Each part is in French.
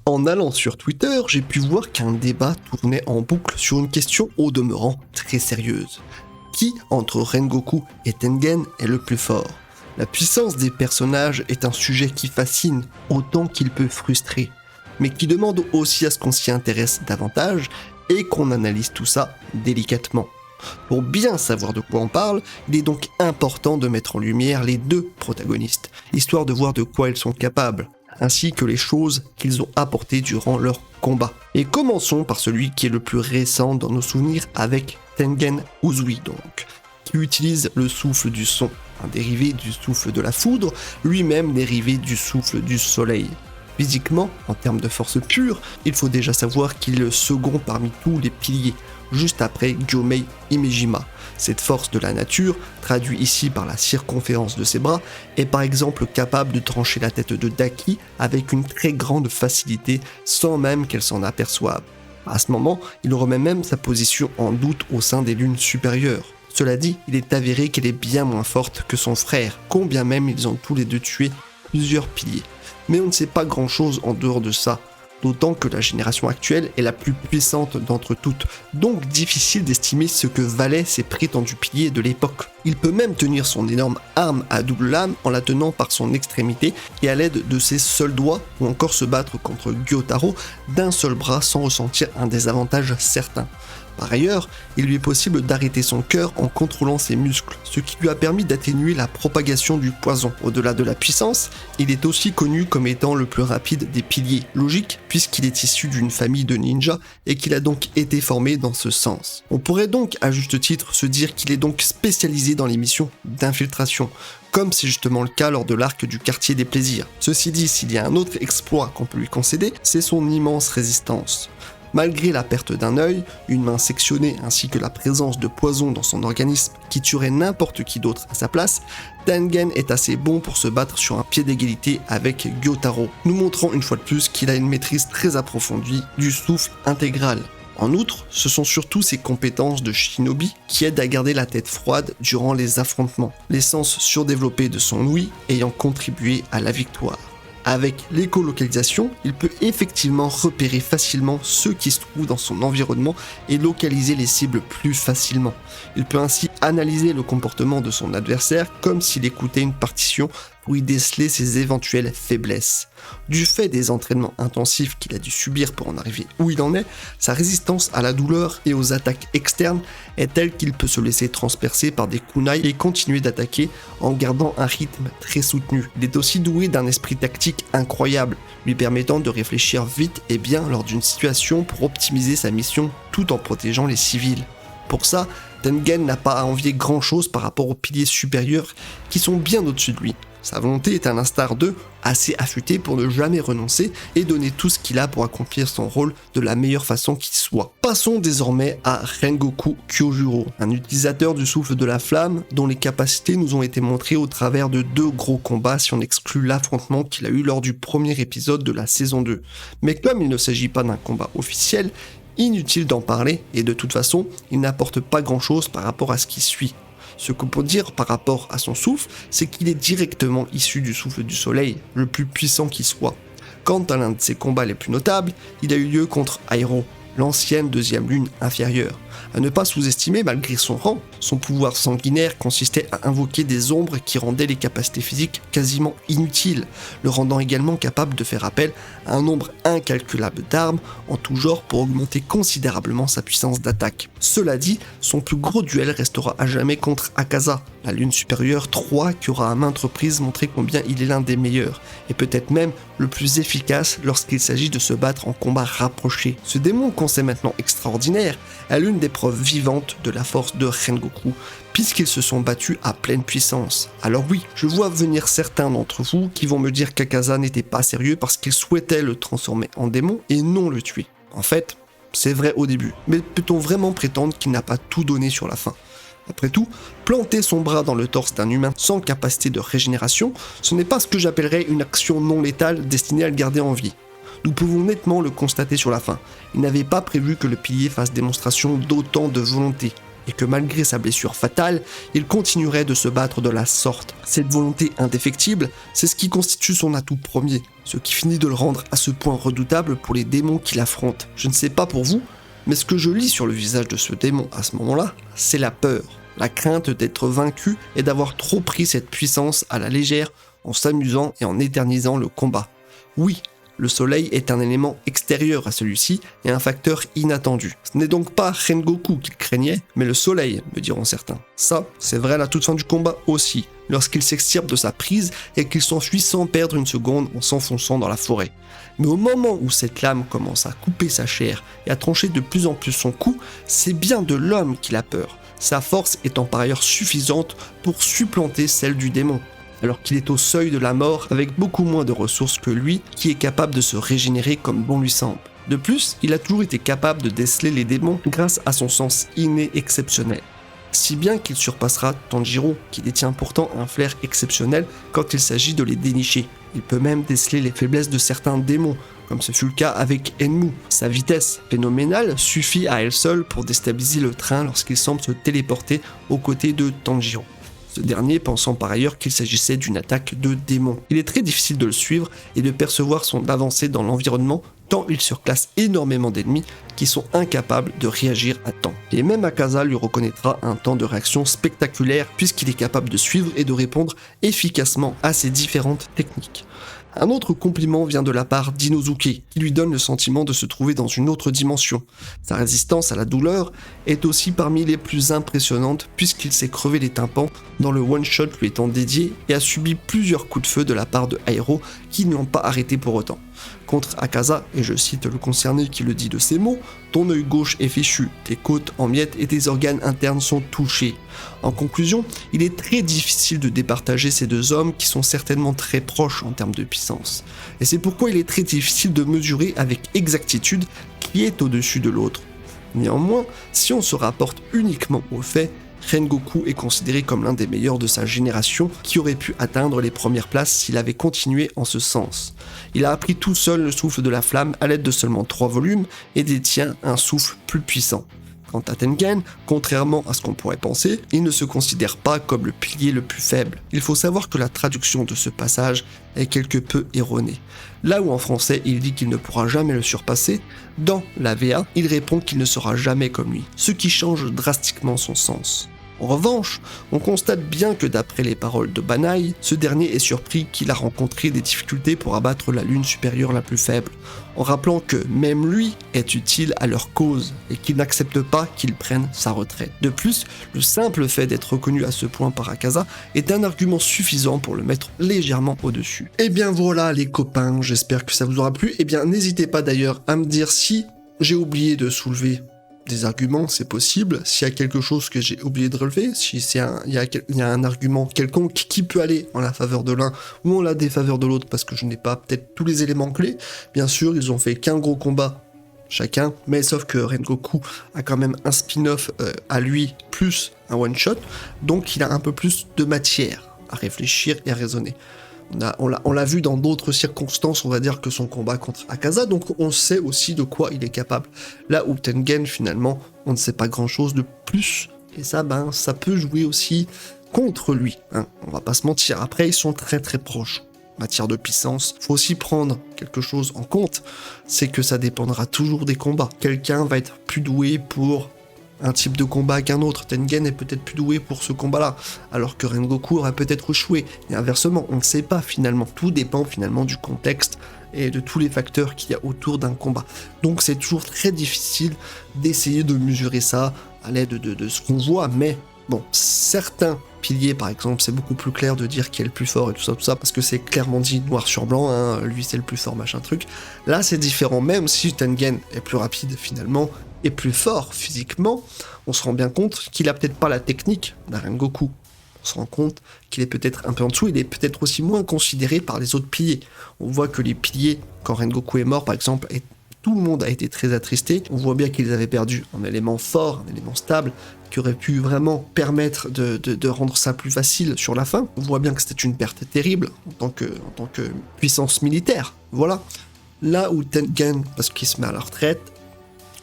En allant sur Twitter, j'ai pu voir qu'un débat tournait en boucle sur une question au demeurant très sérieuse. Qui, entre Rengoku et Tengen, est le plus fort ? La puissance des personnages est un sujet qui fascine autant qu'il peut frustrer, mais qui demande aussi à ce qu'on s'y intéresse davantage et qu'on analyse tout ça délicatement. Pour bien savoir de quoi on parle, il est donc important de mettre en lumière les deux protagonistes, histoire de voir de quoi ils sont capables, ainsi que les choses qu'ils ont apportées durant leur combat. Et commençons par celui qui est le plus récent dans nos souvenirs avec Tengen Uzui donc, qui utilise le souffle du son, un dérivé du souffle de la foudre, lui-même dérivé du souffle du soleil. Physiquement, en termes de force pure, il faut déjà savoir qu'il est le second parmi tous les piliers, juste après Gyomei Himejima. Cette force de la nature, traduite ici par la circonférence de ses bras, est par exemple capable de trancher la tête de Daki avec une très grande facilité sans même qu'elle s'en aperçoive. À ce moment, il remet même sa position en doute au sein des lunes supérieures. Cela dit, il est avéré qu'elle est bien moins forte que son frère, combien même ils ont tous les deux tué plusieurs piliers. Mais on ne sait pas grand chose en dehors de ça, d'autant que la génération actuelle est la plus puissante d'entre toutes, donc difficile d'estimer ce que valaient ces prétendus piliers de l'époque. Il peut même tenir son énorme arme à double lame en la tenant par son extrémité et à l'aide de ses seuls doigts, ou encore se battre contre Gyotaro d'un seul bras sans ressentir un désavantage certain. Par ailleurs, il lui est possible d'arrêter son cœur en contrôlant ses muscles, ce qui lui a permis d'atténuer la propagation du poison. Au-delà de la puissance, il est aussi connu comme étant le plus rapide des piliers, logique puisqu'il est issu d'une famille de ninjas et qu'il a donc été formé dans ce sens. On pourrait donc à juste titre se dire qu'il est donc spécialisé dans les missions d'infiltration, comme c'est justement le cas lors de l'arc du quartier des plaisirs. Ceci dit, s'il y a un autre exploit qu'on peut lui concéder, c'est son immense résistance. Malgré la perte d'un œil, une main sectionnée ainsi que la présence de poison dans son organisme qui tuerait n'importe qui d'autre à sa place, Tengen est assez bon pour se battre sur un pied d'égalité avec Gyotaro, nous montrant une fois de plus qu'il a une maîtrise très approfondie du souffle intégral. En outre, ce sont surtout ses compétences de shinobi qui aident à garder la tête froide durant les affrontements, les sens surdéveloppés de son ouïe ayant contribué à la victoire. Avec l'écolocalisation, il peut effectivement repérer facilement ceux qui se trouvent dans son environnement et localiser les cibles plus facilement. Il peut ainsi analyser le comportement de son adversaire comme s'il écoutait une partition pour y déceler ses éventuelles faiblesses. Du fait des entraînements intensifs qu'il a dû subir pour en arriver où il en est, sa résistance à la douleur et aux attaques externes est telle qu'il peut se laisser transpercer par des kunai et continuer d'attaquer en gardant un rythme très soutenu. Il est aussi doué d'un esprit tactique incroyable, lui permettant de réfléchir vite et bien lors d'une situation pour optimiser sa mission tout en protégeant les civils. Pour ça, Tengen n'a pas à envier grand chose par rapport aux piliers supérieurs qui sont bien au-dessus de lui. Sa volonté est à l'instar d'eux, assez affûtée pour ne jamais renoncer et donner tout ce qu'il a pour accomplir son rôle de la meilleure façon qui soit. Passons désormais à Rengoku Kyojuro, un utilisateur du souffle de la flamme dont les capacités nous ont été montrées au travers de 2 gros combats si on exclut l'affrontement qu'il a eu lors du premier épisode de la saison 2. Mais comme il ne s'agit pas d'un combat officiel, inutile d'en parler et de toute façon, il n'apporte pas grand chose par rapport à ce qui suit. Ce qu'on peut dire par rapport à son souffle, c'est qu'il est directement issu du souffle du soleil, le plus puissant qui soit. Quant à l'un de ses combats les plus notables, il a eu lieu contre Airo, l'ancienne deuxième lune inférieure. À ne pas sous-estimer malgré son rang, son pouvoir sanguinaire consistait à invoquer des ombres qui rendaient les capacités physiques quasiment inutiles, le rendant également capable de faire appel à un nombre incalculable d'armes en tout genre pour augmenter considérablement sa puissance d'attaque. Cela dit, son plus gros duel restera à jamais contre Akaza, la lune supérieure 3 qui aura à maintes reprises montré combien il est l'un des meilleurs, et peut-être même le plus efficace lorsqu'il s'agit de se battre en combat rapproché. Ce démon qu'on sait maintenant extraordinaire est l'une des preuves vivantes de la force de Rengoku, puisqu'ils se sont battus à pleine puissance. Alors oui, je vois venir certains d'entre vous qui vont me dire qu'Akaza n'était pas sérieux parce qu'il souhaitait le transformer en démon et non le tuer. En fait, c'est vrai au début, mais peut-on vraiment prétendre qu'il n'a pas tout donné sur la fin ? Après tout, planter son bras dans le torse d'un humain sans capacité de régénération, ce n'est pas ce que j'appellerais une action non létale destinée à le garder en vie. Nous pouvons nettement le constater sur la fin. Il n'avait pas prévu que le pilier fasse démonstration d'autant de volonté. et que malgré sa blessure fatale, il continuerait de se battre de la sorte. Cette volonté indéfectible, c'est ce qui constitue son atout premier, ce qui finit de le rendre à ce point redoutable pour les démons qu'il affronte. Je ne sais pas pour vous, mais ce que je lis sur le visage de ce démon à ce moment-là, c'est la peur, la crainte d'être vaincu et d'avoir trop pris cette puissance à la légère en s'amusant et en éternisant le combat. Oui, le soleil est un élément extérieur à celui-ci et un facteur inattendu. Ce n'est donc pas Rengoku qu'il craignait, mais le soleil, me diront certains. Ça, c'est vrai à la toute fin du combat aussi, lorsqu'il s'extirpe de sa prise et qu'il s'enfuit sans perdre une seconde en s'enfonçant dans la forêt. Mais au moment où cette lame commence à couper sa chair et à trancher de plus en plus son cou, c'est bien de l'homme qu'il a peur, sa force étant par ailleurs suffisante pour supplanter celle du démon, alors qu'il est au seuil de la mort avec beaucoup moins de ressources que lui, qui est capable de se régénérer comme bon lui semble. De plus, il a toujours été capable de déceler les démons grâce à son sens inné exceptionnel. Si bien qu'il surpassera Tanjiro, qui détient pourtant un flair exceptionnel quand il s'agit de les dénicher. Il peut même déceler les faiblesses de certains démons, comme ce fut le cas avec Enmu. Sa vitesse phénoménale suffit à elle seule pour déstabiliser le train lorsqu'il semble se téléporter aux côtés de Tanjiro. Ce dernier pensant par ailleurs qu'il s'agissait d'une attaque de démon. Il est très difficile de le suivre et de percevoir son avancée dans l'environnement tant il surclasse énormément d'ennemis qui sont incapables de réagir à temps. Et même Akaza lui reconnaîtra un temps de réaction spectaculaire puisqu'il est capable de suivre et de répondre efficacement à ces différentes techniques. Un autre compliment vient de la part d'Inosuke, qui lui donne le sentiment de se trouver dans une autre dimension. Sa résistance à la douleur est aussi parmi les plus impressionnantes puisqu'il s'est crevé les tympans dans le one-shot lui étant dédié et a subi plusieurs coups de feu de la part de Airo qui ne l'ont pas arrêté pour autant. Contre Akaza, et je cite le concerné qui le dit de ces mots, « Ton œil gauche est fichu, tes côtes en miettes et tes organes internes sont touchés. » En conclusion, il est très difficile de départager ces deux hommes qui sont certainement très proches en termes de puissance. Et c'est pourquoi il est très difficile de mesurer avec exactitude qui est au-dessus de l'autre. Néanmoins, si on se rapporte uniquement aux faits, Rengoku est considéré comme l'un des meilleurs de sa génération qui aurait pu atteindre les premières places s'il avait continué en ce sens. Il a appris tout seul le souffle de la flamme à l'aide de seulement 3 volumes et détient un souffle plus puissant. Quant à Tengen, contrairement à ce qu'on pourrait penser, il ne se considère pas comme le pilier le plus faible. Il faut savoir que la traduction de ce passage est quelque peu erronée. Là où en français il dit qu'il ne pourra jamais le surpasser, dans la VA, il répond qu'il ne sera jamais comme lui, ce qui change drastiquement son sens. En revanche, on constate bien que d'après les paroles de Banai, ce dernier est surpris qu'il a rencontré des difficultés pour abattre la lune supérieure la plus faible, en rappelant que même lui est utile à leur cause et qu'il n'accepte pas qu'il prenne sa retraite. De plus, le simple fait d'être reconnu à ce point par Akaza est un argument suffisant pour le mettre légèrement au-dessus. Et bien voilà les copains, j'espère que ça vous aura plu. Et bien n'hésitez pas d'ailleurs à me dire si j'ai oublié de soulever des arguments, c'est possible. S'il y a quelque chose que j'ai oublié de relever, si il y a un argument quelconque qui peut aller en la faveur de l'un ou en la défaveur de l'autre parce que je n'ai pas peut-être tous les éléments clés, bien sûr, ils ont fait qu'un gros combat chacun, mais sauf que Rengoku a quand même un spin-off à lui plus un one-shot, donc il a un peu plus de matière à réfléchir et à raisonner. On l'a vu dans d'autres circonstances, on va dire, que son combat contre Akaza, donc on sait aussi de quoi il est capable. Là où Tengen, finalement, on ne sait pas grand-chose de plus, et ça, ça peut jouer aussi contre lui, hein. On va pas se mentir. Après, ils sont très très proches. En matière de puissance, faut aussi prendre quelque chose en compte, c'est que ça dépendra toujours des combats. Quelqu'un va être plus doué pour un type de combat qu'un autre. Tengen est peut-être plus doué pour ce combat-là, alors que Rengoku aurait peut-être échoué. Et inversement, on ne sait pas finalement. Tout dépend finalement du contexte et de tous les facteurs qu'il y a autour d'un combat. Donc c'est toujours très difficile d'essayer de mesurer ça à l'aide de ce qu'on voit, mais bon, certains piliers par exemple, c'est beaucoup plus clair de dire qui est le plus fort et tout ça, parce que c'est clairement dit noir sur blanc, hein, lui c'est le plus fort, machin truc. Là c'est différent, même si Tengen est plus rapide finalement, et plus fort physiquement, on se rend bien compte qu'il a peut-être pas la technique d'un Rengoku. On se rend compte qu'il est peut-être un peu en dessous, il est peut-être aussi moins considéré par les autres piliers. On voit que les piliers, quand Rengoku est mort par exemple, et tout le monde a été très attristé, on voit bien qu'ils avaient perdu un élément fort, un élément stable, qui aurait pu vraiment permettre de rendre ça plus facile sur la fin. On voit bien que c'était une perte terrible en tant que puissance militaire. Voilà. Là où Tengen, parce qu'il se met à la retraite,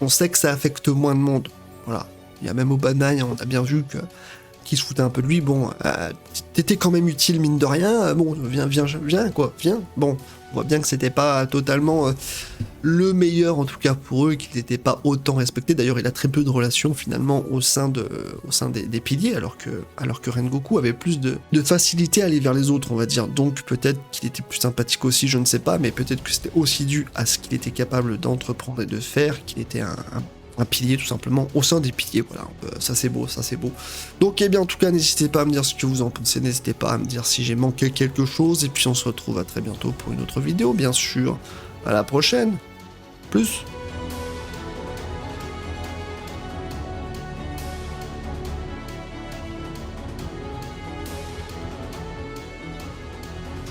on sait que ça affecte moins de monde. Voilà. Il y a même Obanaï, on a bien vu que qui se foutait un peu de lui, bon, t'étais quand même utile mine de rien, bon, viens, quoi, viens, bon, on voit bien que c'était pas totalement le meilleur, en tout cas pour eux, qu'il n'était pas autant respecté, d'ailleurs il a très peu de relations finalement au sein des piliers, alors que Rengoku avait plus de facilité à aller vers les autres, on va dire, donc peut-être qu'il était plus sympathique aussi, je ne sais pas, mais peut-être que c'était aussi dû à ce qu'il était capable d'entreprendre et de faire, qu'il était un pilier tout simplement au sein des piliers, voilà, ça c'est beau, ça c'est beau. Donc eh bien en tout cas n'hésitez pas à me dire ce que vous en pensez, n'hésitez pas à me dire si j'ai manqué quelque chose, et puis on se retrouve à très bientôt pour une autre vidéo bien sûr, à la prochaine, plus.